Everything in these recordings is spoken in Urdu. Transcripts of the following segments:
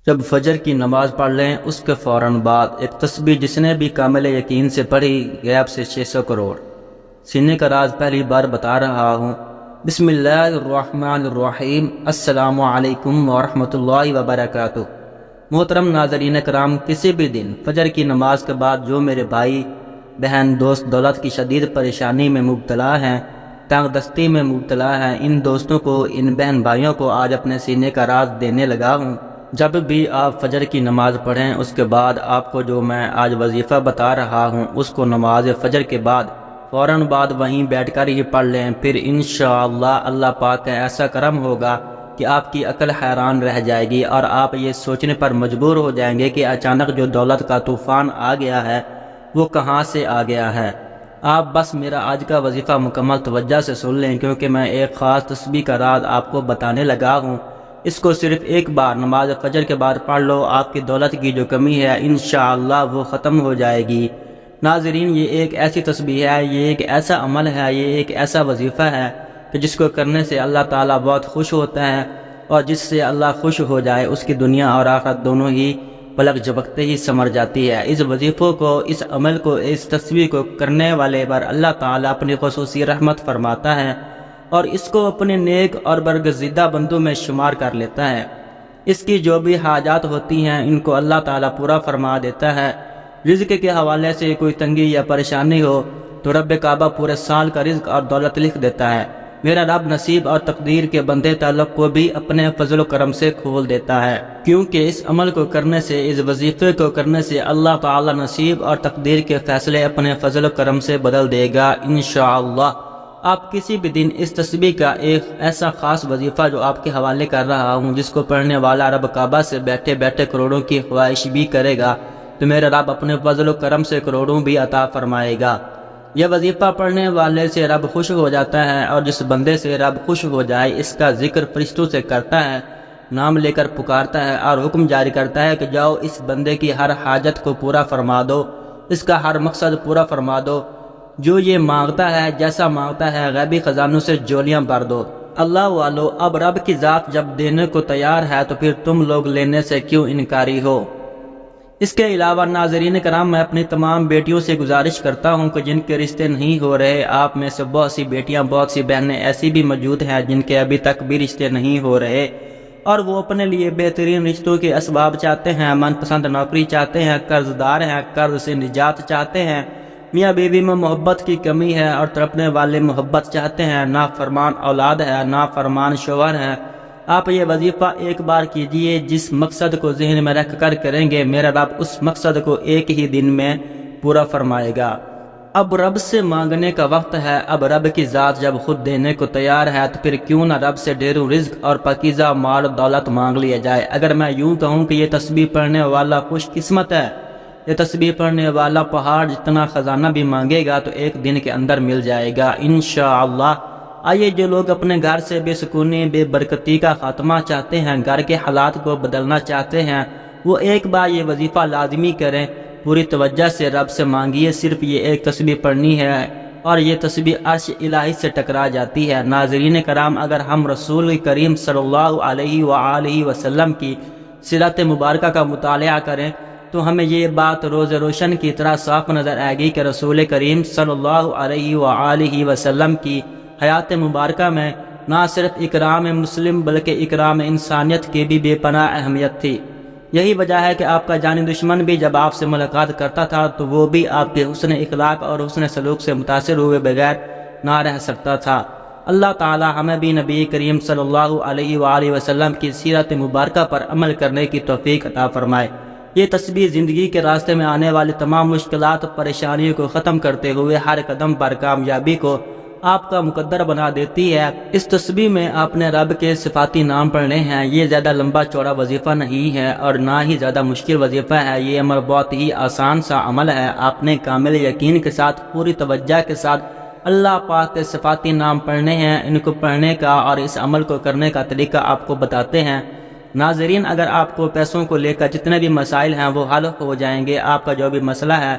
جب فجر کی نماز پڑھ لیں اس کے فوراً بعد ایک تسبیح جس نے بھی کامل یقین سے پڑھی غیب سے 600 کروڑ۔ سینے کا راز پہلی بار بتا رہا ہوں۔ بسم اللہ الرحمن الرحیم۔ السلام علیکم ورحمۃ اللہ وبرکاتہ۔ محترم ناظرین کرام، کسی بھی دن فجر کی نماز کے بعد جو میرے بھائی بہن دوست دولت کی شدید پریشانی میں مبتلا ہیں، تنگ دستی میں مبتلا ہیں، ان دوستوں کو، ان بہن بھائیوں کو آج اپنے سینے کا راز دینے لگا ہوں۔ جب بھی آپ فجر کی نماز پڑھیں اس کے بعد آپ کو جو میں آج وظیفہ بتا رہا ہوں اس کو نماز فجر کے بعد فوراً بعد وہیں بیٹھ کر ہی پڑھ لیں، پھر انشاءاللہ اللہ پاک کا ایسا کرم ہوگا کہ آپ کی عقل حیران رہ جائے گی اور آپ یہ سوچنے پر مجبور ہو جائیں گے کہ اچانک جو دولت کا طوفان آ گیا ہے وہ کہاں سے آ گیا ہے۔ آپ بس میرا آج کا وظیفہ مکمل توجہ سے سن لیں، کیونکہ میں ایک خاص تسبیح کا راز آپ کو بتانے لگا ہوں۔ اس کو صرف ایک بار نماز فجر کے بعد پڑھ لو، آپ کی دولت کی جو کمی ہے انشاءاللہ وہ ختم ہو جائے گی۔ ناظرین، یہ ایک ایسی تسبیح ہے، یہ ایک ایسا عمل ہے، یہ ایک ایسا وظیفہ ہے کہ جس کو کرنے سے اللہ تعالیٰ بہت خوش ہوتا ہے، اور جس سے اللہ خوش ہو جائے اس کی دنیا اور آخرت دونوں ہی پلک جھپکتے ہی سمر جاتی ہے۔ اس وظیفوں کو، اس عمل کو، اس تسبیح کو کرنے والے پر اللہ تعالیٰ اپنی خصوصی رحمت فرماتا ہے اور اس کو اپنے نیک اور برگزیدہ بندوں میں شمار کر لیتا ہے۔ اس کی جو بھی حاجات ہوتی ہیں ان کو اللہ تعالیٰ پورا فرما دیتا ہے۔ رزق کے حوالے سے کوئی تنگی یا پریشانی ہو تو رب کعبہ پورے سال کا رزق اور دولت لکھ دیتا ہے۔ میرا رب نصیب اور تقدیر کے بندے تعلق کو بھی اپنے فضل و کرم سے کھول دیتا ہے، کیونکہ اس عمل کو کرنے سے، اس وظیفے کو کرنے سے اللہ تعالیٰ نصیب اور تقدیر کے فیصلے اپنے فضل و کرم سے بدل دے گا انشاءاللہ۔ آپ کسی بھی دن اس تسبیح کا ایک ایسا خاص وظیفہ جو آپ کے حوالے کر رہا ہوں، جس کو پڑھنے والا رب کعبہ سے بیٹھے بیٹھے کروڑوں کی خواہش بھی کرے گا تو میرا رب اپنے فضل و کرم سے کروڑوں بھی عطا فرمائے گا۔ یہ وظیفہ پڑھنے والے سے رب خوش ہو جاتا ہے، اور جس بندے سے رب خوش ہو جائے اس کا ذکر فرشتوں سے کرتا ہے، نام لے کر پکارتا ہے اور حکم جاری کرتا ہے کہ جاؤ اس بندے کی ہر حاجت کو پورا فرما دو، اس کا ہر مقصد پورا فرما دو، جو یہ مانگتا ہے، جیسا مانگتا ہے غیبی خزانوں سے جولیاں بھر دو۔ اللہ والو، اب رب کی ذات جب دینے کو تیار ہے تو پھر تم لوگ لینے سے کیوں انکاری ہو۔ اس کے علاوہ ناظرین کرام، میں اپنی تمام بیٹیوں سے گزارش کرتا ہوں کہ جن کے رشتے نہیں ہو رہے، آپ میں سے بہت سی بیٹیاں، بہت سی بہنیں ایسی بھی موجود ہیں جن کے ابھی تک بھی رشتے نہیں ہو رہے، اور وہ اپنے لیے بہترین رشتوں کے اسباب چاہتے ہیں، من پسند نوکری چاہتے ہیں، قرض دار ہیں، قرض سے نجات چاہتے ہیں، میاں بیوی میں محبت کی کمی ہے اور تڑپنے والے محبت چاہتے ہیں، نافرمان اولاد ہے، نافرمان شوہر ہے۔ آپ یہ وظیفہ ایک بار کیجئے، جس مقصد کو ذہن میں رکھ کر کریں گے میرا رب اس مقصد کو ایک ہی دن میں پورا فرمائے گا۔ اب رب سے مانگنے کا وقت ہے۔ اب رب کی ذات جب خود دینے کو تیار ہے تو پھر کیوں نہ رب سے ڈھیروں رزق اور پاکیزہ مال و دولت مانگ لیا جائے۔ اگر میں یوں کہوں کہ یہ تسبیح پڑھنے والا خوش قسمت ہے، یہ تسبیح پڑھنے والا پہاڑ جتنا خزانہ بھی مانگے گا تو ایک دن کے اندر مل جائے گا انشاءاللہ۔ آئیے، جو لوگ اپنے گھر سے بے سکونی، بے برکتی کا خاتمہ چاہتے ہیں، گھر کے حالات کو بدلنا چاہتے ہیں، وہ ایک بار یہ وظیفہ لازمی کریں، پوری توجہ سے رب سے مانگیے۔ صرف یہ ایک تسبیح پڑھنی ہے اور یہ تسبیح عرش الہی سے ٹکرا جاتی ہے۔ ناظرین کرام، اگر ہم رسول کریم صلی اللہ علیہ وآلہ وسلم کی سیرت مبارکہ کا مطالعہ کریں تو ہمیں یہ بات روز روشن کی طرح صاف نظر آئے گی کہ رسول کریم صلی اللہ علیہ وآلہ وسلم کی حیات مبارکہ میں نہ صرف اکرام مسلم بلکہ اکرام انسانیت کی بھی بے پناہ اہمیت تھی۔ یہی وجہ ہے کہ آپ کا جانی دشمن بھی جب آپ سے ملاقات کرتا تھا تو وہ بھی آپ کے حسن اخلاق اور حسن سلوک سے متاثر ہوئے بغیر نہ رہ سکتا تھا۔ اللہ تعالی ہمیں بھی نبی کریم صلی اللہ علیہ وآلہ وسلم کی سیرت مبارکہ پر عمل کرنے کی توفیق عطا فرمائے۔ یہ تسبیح زندگی کے راستے میں آنے والی تمام مشکلات اور پریشانیوں کو ختم کرتے ہوئے ہر قدم پر کامیابی کو آپ کا مقدر بنا دیتی ہے۔ اس تسبیح میں آپ نے رب کے صفاتی نام پڑھنے ہیں۔ یہ زیادہ لمبا چوڑا وظیفہ نہیں ہے اور نہ ہی زیادہ مشکل وظیفہ ہے۔ یہ عمل بہت ہی آسان سا عمل ہے۔ آپ نے کامل یقین کے ساتھ، پوری توجہ کے ساتھ اللہ پاک کے صفاتی نام پڑھنے ہیں۔ ان کو پڑھنے کا اور اس عمل کو کرنے کا طریقہ آپ کو بتاتے ہیں۔ ناظرین، اگر آپ کو پیسوں کو لے کر جتنے بھی مسائل ہیں وہ حل ہو جائیں گے۔ آپ کا جو بھی مسئلہ ہے،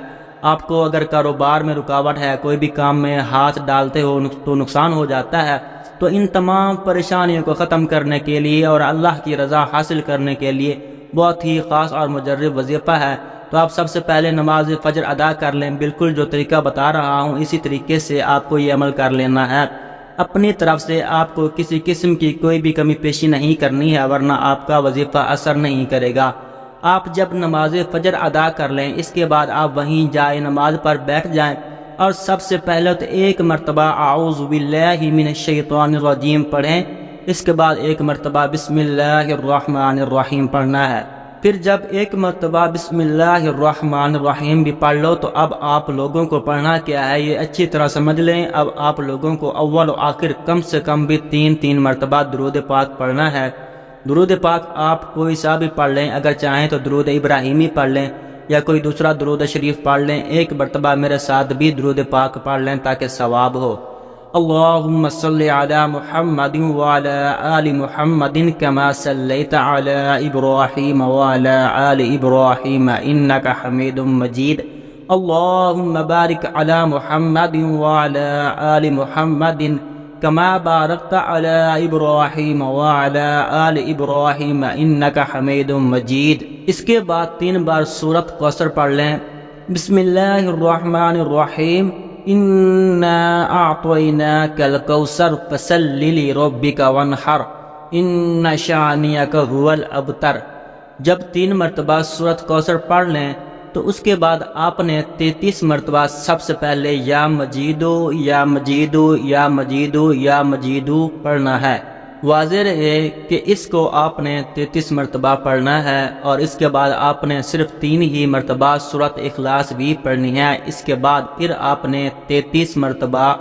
آپ کو اگر کاروبار میں رکاوٹ ہے، کوئی بھی کام میں ہاتھ ڈالتے ہو تو نقصان ہو جاتا ہے، تو ان تمام پریشانیوں کو ختم کرنے کے لیے اور اللہ کی رضا حاصل کرنے کے لیے بہت ہی خاص اور مجرب وظیفہ ہے۔ تو آپ سب سے پہلے نماز فجر ادا کر لیں، بالکل جو طریقہ بتا رہا ہوں اسی طریقے سے آپ کو یہ عمل کر لینا ہے۔ اپنی طرف سے آپ کو کسی قسم کی کوئی بھی کمی پیشی نہیں کرنی ہے، ورنہ آپ کا وظیفہ اثر نہیں کرے گا۔ آپ جب نماز فجر ادا کر لیں، اس کے بعد آپ وہیں جائے نماز پر بیٹھ جائیں اور سب سے پہلے تو ایک مرتبہ اعوذ باللہ من الشیطان الرجیم پڑھیں، اس کے بعد ایک مرتبہ بسم اللہ الرحمن الرحیم پڑھنا ہے۔ پھر جب ایک مرتبہ بسم اللہ الرحمن الرحیم بھی پڑھ لو تو اب آپ لوگوں کو پڑھنا کیا ہے یہ اچھی طرح سمجھ لیں۔ اب آپ لوگوں کو اول و آخر کم سے کم بھی 3 مرتبہ درود پاک پڑھنا ہے۔ درود پاک آپ کوئی سا بھی پڑھ لیں، اگر چاہیں تو درود ابراہیمی پڑھ لیں یا کوئی دوسرا درود شریف پڑھ لیں، ایک مرتبہ میرے ساتھ بھی درود پاک پڑھ لیں تاکہ ثواب ہو۔ اللہم صلی علی محمد وعلی آل محمد کما صلیت علی ابراہیم وعلی آل ابراہیم انک حمید مجید۔ اللہم بارک علی محمد وعلی آل محمد کما بارکت علی ابراہیم وعلی آل ابراہیم انک حمید مجید۔ اس کے بعد 3 بار سورۃ کوثر پڑھ لیں۔ بسم اللہ الرحمن الرحیم، انا اعطیناک الکوثر فصل لربک وانحر ان شانئک هو الابتر۔ جب 3 مرتبہ سورۃ کوثر پڑھ لیں تو اس کے بعد آپ نے 33 مرتبہ سب سے پہلے یا مجیدو یا مجیدو یا مجیدو یا مجیدو پڑھنا ہے۔ واضح رہے کہ اس کو آپ نے 33 مرتبہ پڑھنا ہے، اور اس کے بعد آپ نے صرف 3 ہی مرتبہ سورۃ اخلاص بھی پڑھنی ہے۔ اس کے بعد پھر آپ نے 33 مرتبہ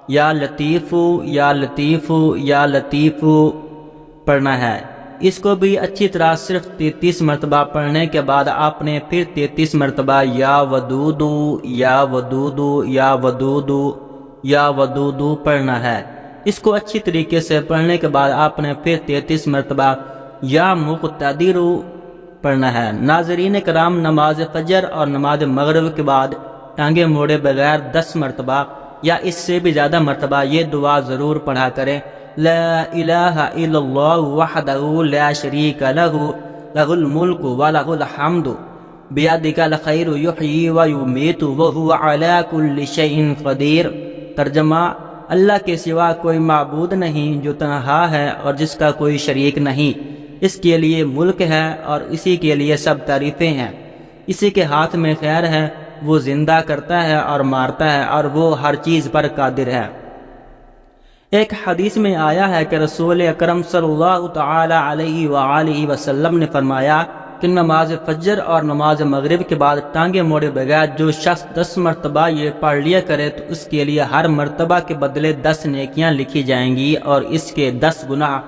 یا لطیفو یا لطیفو یا لطیفو پڑھنا ہے۔ اس کو بھی اچھی طرح صرف 33 مرتبہ پڑھنے کے بعد آپ نے پھر 33 مرتبہ یا ودودو یا ودودو یا ودودو یا ودودو پڑھنا ہے۔ اس کو اچھی طریقے سے پڑھنے کے بعد آپ نے پھر 33 مرتبہ یا مقتدرو پڑھنا ہے۔ ناظرین کرام، نماز فجر اور نماز مغرب کے بعد ٹانگیں موڑے بغیر 10 مرتبہ یا اس سے بھی زیادہ مرتبہ یہ دعا ضرور پڑھا کریں۔ لا الہ الا اللہ وحدہ لا شریک لہ لہ الملک ولہ الحمد بیدک الخیر یحیی ویمیت وہو علی کل شیء قدیر۔ ترجمہ: اللہ کے سوا کوئی معبود نہیں جو تنہا ہے اور جس کا کوئی شریک نہیں، اس کے لیے ملک ہے اور اسی کے لیے سب تعریفیں ہیں، اسی کے ہاتھ میں خیر ہے، وہ زندہ کرتا ہے اور مارتا ہے اور وہ ہر چیز پر قادر ہے۔ ایک حدیث میں آیا ہے کہ رسول اکرم صلی اللہ تعالی علیہ وآلہ وسلم نے فرمایا کہ نماز فجر اور نماز مغرب کے بعد ٹانگیں موڑے بغیر جو شخص 10 مرتبہ یہ پڑھ لیا کرے تو اس کے لیے ہر مرتبہ کے بدلے 10 نیکیاں لکھی جائیں گی اور اس کے 10 گناہ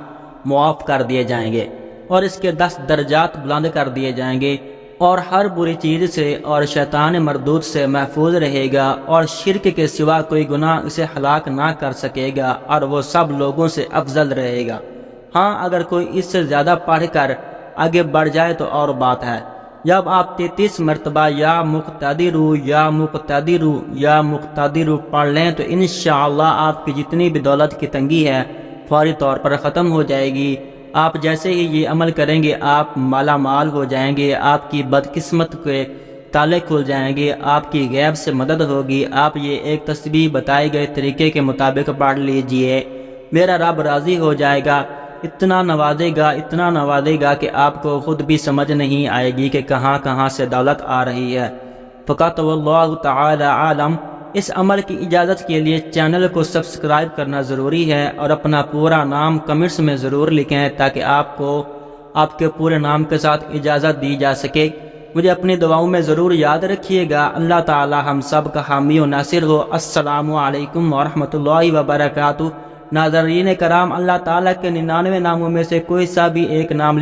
معاف کر دیے جائیں گے اور اس کے 10 درجات بلند کر دیے جائیں گے، اور ہر بری چیز سے اور شیطان مردود سے محفوظ رہے گا، اور شرک کے سوا کوئی گناہ اسے ہلاک نہ کر سکے گا، اور وہ سب لوگوں سے افضل رہے گا۔ ہاں، اگر کوئی اس سے زیادہ پڑھ کر آگے بڑھ جائے تو اور بات ہے۔ جب آپ 33 مرتبہ یا مقتدرو یا مقتدرو یا مقتدرو پڑھ لیں تو انشاءاللہ آپ کی جتنی بھی دولت کی تنگی ہے فوری طور پر ختم ہو جائے گی۔ آپ جیسے ہی یہ عمل کریں گے آپ مالا مال ہو جائیں گے، آپ کی بدقسمت کے تالے کھل جائیں گے، آپ کی غیب سے مدد ہوگی۔ آپ یہ ایک تسبیح بتائے گئے طریقے کے مطابق پڑھ لیجئے، میرا رب راضی ہو جائے گا، اتنا نوازے گا کہ آپ کو خود بھی سمجھ نہیں آئے گی کہ کہاں کہاں سے دولت آ رہی ہے۔ فقط واللہ تعالی عالم۔ اس عمل کی اجازت کے لیے چینل کو سبسکرائب کرنا ضروری ہے اور اپنا پورا نام کمنٹس میں ضرور لکھیں تاکہ آپ کو آپ کے پورے نام کے ساتھ اجازت دی جا سکے۔ مجھے اپنی دعاؤں میں ضرور یاد رکھیے گا۔ اللہ تعالی ہم سب کا حامی و ناصر ہو۔ السلام علیکم ورحمۃ اللہ وبرکاتہ۔ ناظرین کرام، اللہ تعالیٰ کے 99 ناموں میں سے کوئی سا بھی ایک نام